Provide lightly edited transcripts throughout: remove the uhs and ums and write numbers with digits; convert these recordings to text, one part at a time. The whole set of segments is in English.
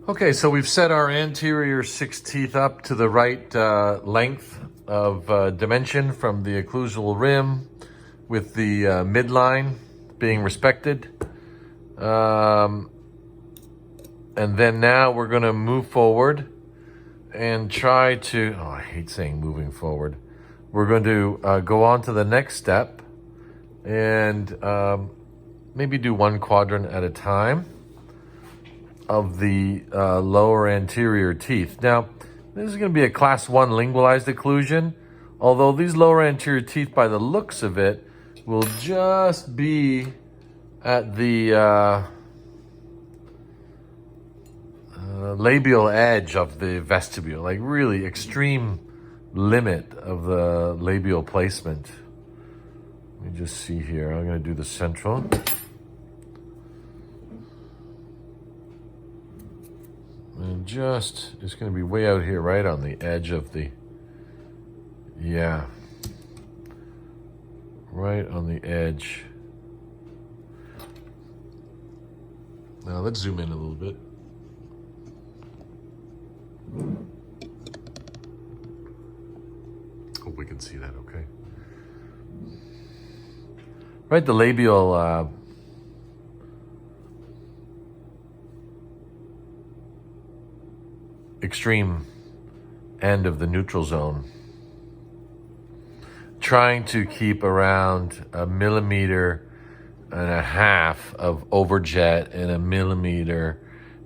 Okay, so we've set our anterior 6 teeth up to the right length of dimension from the occlusal rim, with the midline being respected. And then now we're going to move forward and try to, oh, I hate saying moving forward. We're going to go on to the next step and maybe do one quadrant at a time of the lower anterior teeth. Now, this is going to be a class 1 lingualized occlusion, although these lower anterior teeth, by the looks of it, will just be at the labial edge of the vestibule, like really extreme limit of the labial placement. Let me just see here. I'm going to do the central. And just, it's going to be way out here, right on the edge of the, yeah, right on the edge. Now let's zoom in a little bit. Hope we can see that okay. Right, the labial extreme end of the neutral zone. Trying to keep around 1.5 millimeters of overjet and 1.5 millimeters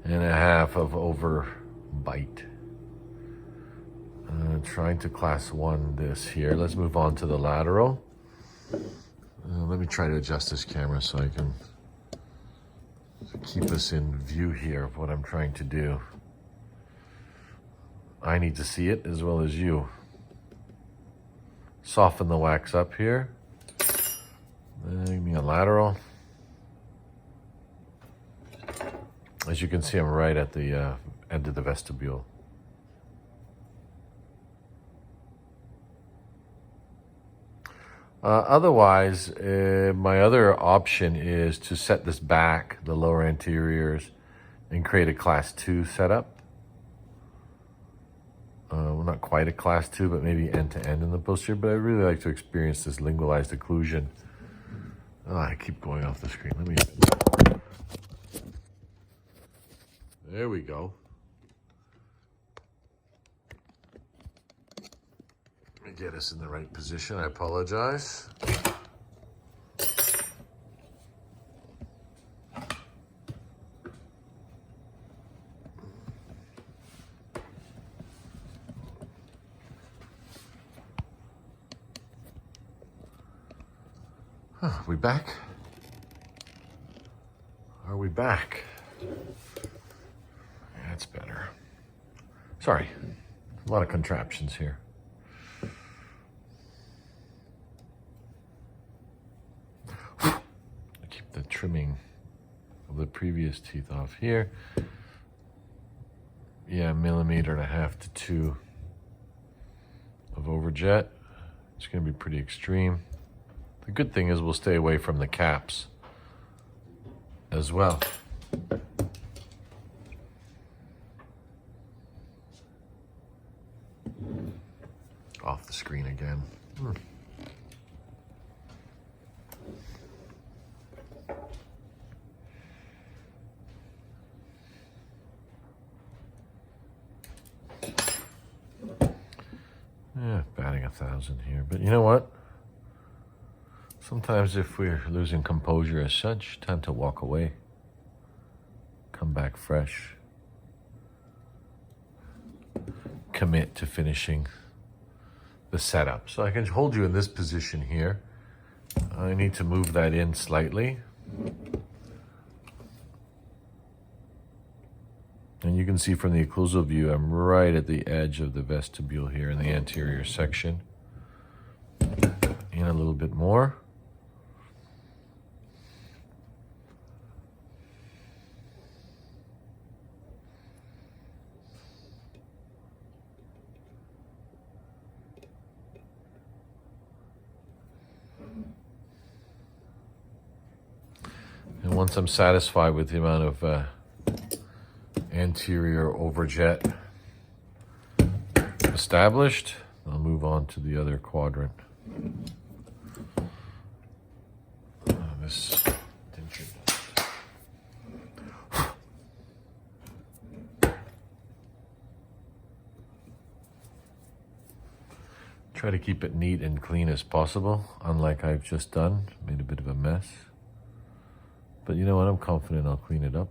of overbite. Trying to class 1 this here. Let's move on to the lateral. Let me try to adjust this camera so I can keep us in view here of what I'm trying to do. I need to see it as well as you. Soften the wax up here. Give me a lateral. As you can see, I'm right at the end of the vestibule. Otherwise, my other option is to set this back, the lower anteriors, and create a class 2 setup. Well, not quite a class 2, but maybe end to end in the posterior. But I really like to experience this lingualized occlusion. Oh, I keep going off the screen. Let me. There we go. Let me get us in the right position. I apologize. Are we back? Are we back? That's better. Sorry, a lot of contraptions here. Keep the trimming of the previous teeth off here. Yeah, 1.5 millimeters to 2 of overjet. It's going to be pretty extreme. The good thing is we'll stay away from the caps as well. Off the screen again. Yeah, batting 1,000 here. But you know what? Sometimes if we're losing composure as such, time to walk away. Come back fresh. Commit to finishing the setup. So I can hold you in this position here. I need to move that in slightly. And you can see from the occlusal view, I'm right at the edge of the vestibule here in the anterior section. In a little bit more. And once I'm satisfied with the amount of anterior overjet established. I'll move on to the other quadrant. This denture try to keep it neat and clean as possible, unlike I've just done. Made a bit of a mess. But you know what? I'm confident I'll clean it up.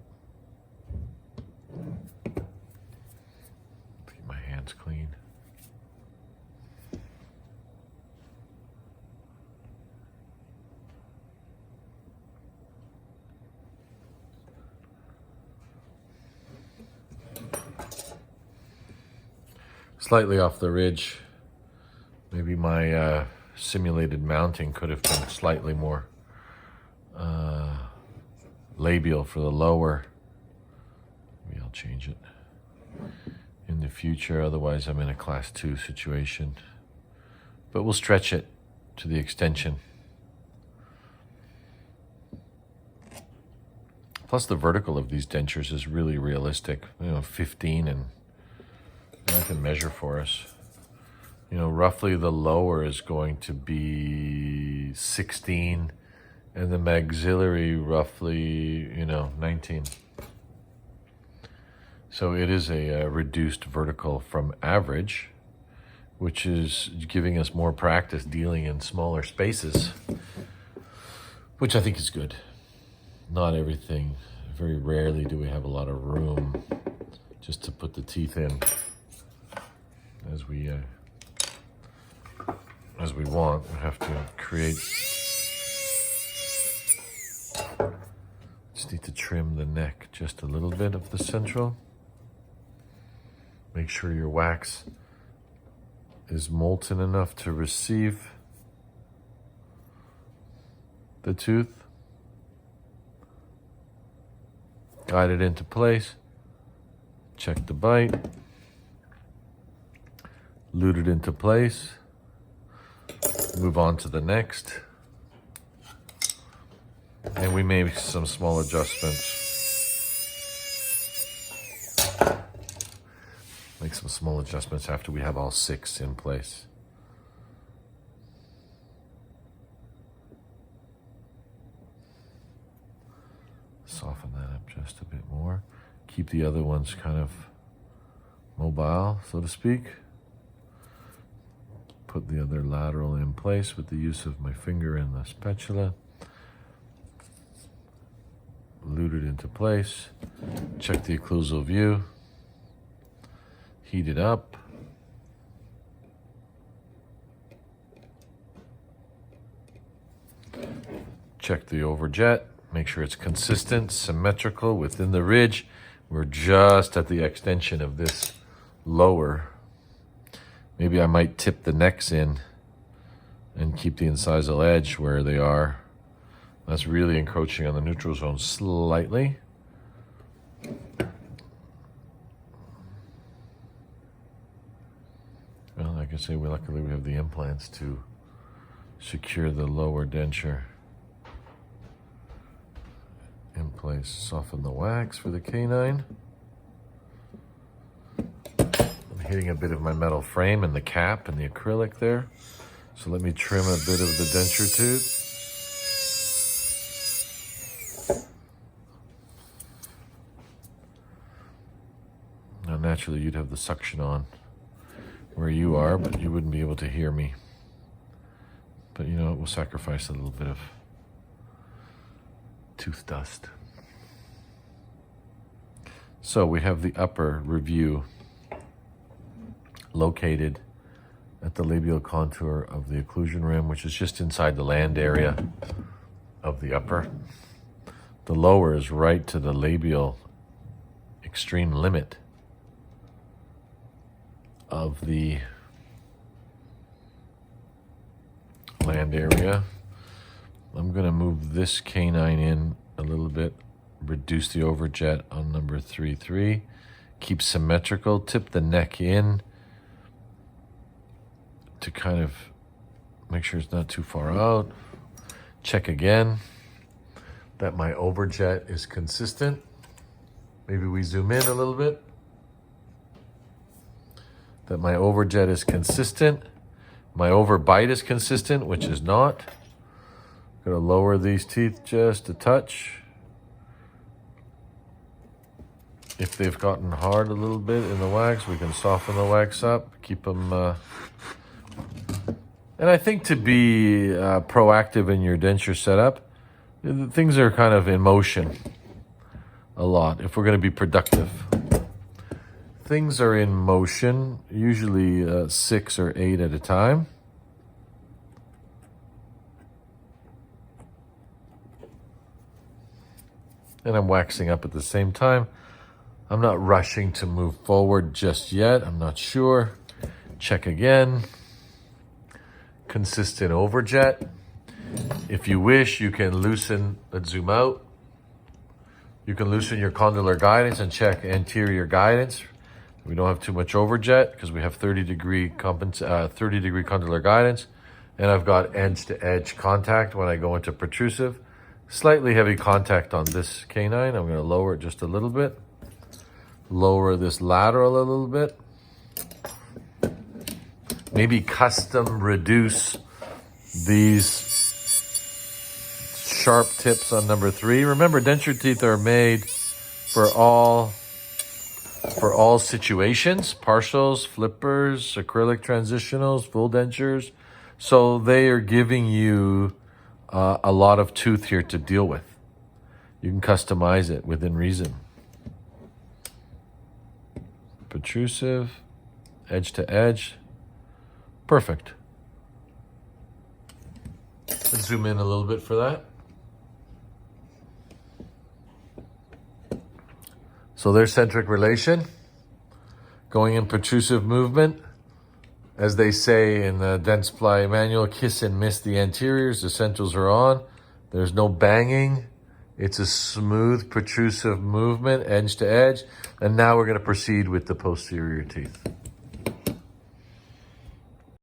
Keep my hands clean. Slightly off the ridge. Maybe my simulated mounting could have been slightly more labial for the lower. Maybe I'll change it in the future. Otherwise, I'm in a class 2 situation. But we'll stretch it to the extension. Plus, the vertical of these dentures is really realistic. 15, and I can measure for us. Roughly the lower is going to be 16, and the maxillary roughly, 19. So it is a reduced vertical from average, which is giving us more practice dealing in smaller spaces, which I think is good. Not everything, very rarely do we have a lot of room just to put the teeth in as we want. We have to create. Just need to trim the neck just a little bit of the central. Make sure your wax is molten enough to receive the tooth. Guide it into place. Check the bite. Lute it into place. Move on to the next. And we may make some small adjustments. Make some small adjustments after we have all 6 in place. Soften that up just a bit more. Keep the other ones kind of mobile, so to speak. Put the other lateral in place with the use of my finger and the spatula. Lute it into place. Check the occlusal view. Heat it up. Check the overjet. Make sure it's consistent, symmetrical within the ridge. We're just at the extension of this lower. Maybe I might tip the necks in and keep the incisal edge where they are. That's really encroaching on the neutral zone slightly. Well, like I say, luckily we have the implants to secure the lower denture in place. Soften the wax for the canine. I'm hitting a bit of my metal frame and the cap and the acrylic there. So let me trim a bit of the denture tooth. Now naturally you'd have the suction on where you are, but you wouldn't be able to hear me. But you know, it will sacrifice a little bit of tooth dust. So we have the upper review located at the labial contour of the occlusion rim, which is just inside the land area of the upper. The lower is right to the labial extreme limit of the land area. I'm going to move this canine in a little bit, reduce the overjet on number 3-3, keep symmetrical, tip the neck in to kind of make sure it's not too far out. Check again that my overjet is consistent. Maybe we zoom in a little bit. That my overjet is consistent. My overbite is consistent, which is not. Gonna lower these teeth just a touch. If they've gotten hard a little bit in the wax, we can soften the wax up, keep them. And I think to be proactive in your denture setup, things are kind of in motion a lot if we're going to be productive. Things are in motion, usually 6 or 8 at a time. And I'm waxing up at the same time. I'm not rushing to move forward just yet. I'm not sure. Check again. Consistent overjet. If you wish, you can loosen, let's zoom out. You can loosen your condylar guidance and check anterior guidance. We don't have too much overjet because we have 30 degree condylar guidance. And I've got edge to edge contact when I go into protrusive. Slightly heavy contact on this canine. I'm going to lower it just a little bit. Lower this lateral a little bit. Maybe custom reduce these sharp tips on number 3. Remember, denture teeth are made for all situations, partials, flippers, acrylic transitionals, full dentures. So they are giving you a lot of tooth here to deal with. You can customize it within reason. Protrusive, edge to edge. Perfect. Let's zoom in a little bit for that. So there's centric relation. Going in protrusive movement. As they say in the Dent Supply manual, kiss and miss the anteriors. The centrals are on. There's no banging. It's a smooth protrusive movement, edge to edge. And now we're going to proceed with the posterior teeth.